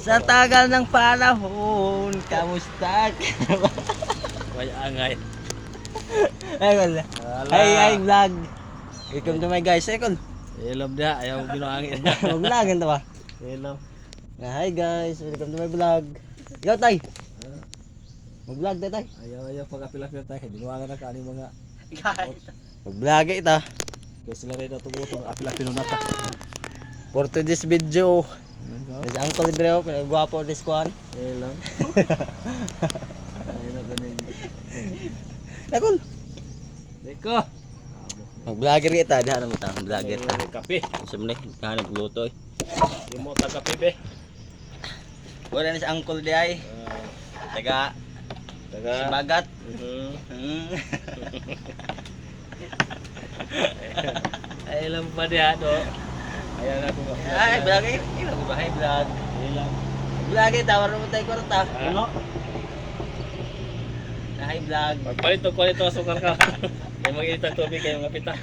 Sa tagal ng panahon, kamusta ka? May angay. Ay, wala. Hi vlog. Welcome to my guys. Ekol. Ilom dia, ayaw ginoangin. Mag-vlogan to ba? Ilom. Hi guys, welcome to my vlog. Ikaw tay. Mag-vlog tayo tay. Ayaw pag-apil-apil tayo. Dinuangan na ka mga Mag-vlog ita. kaya sila rin na tumutong apil-apil na ta. For today's video, si Uncle Dreo, pinagwapo this one. Ilom. Ayun na ganin. Ekol. Deko. Mag-vlogger kita, dihan mo ta, vlogger ta. Kape. Sumne, hanap luto. Di mo ta kape be. Wala na si Uncle di ay. Taga Sibagat. Ay ilom pa dia do. Ayan na ko. Ay, vlog eh. Ino ko ba hay vlog? Ilom. Vlog eh, tawar mo tayo kwarta. Ano? Hi vlog. Magpalit to ko ito sukar ka. Kaya mag-iita tubig kayo mga pita.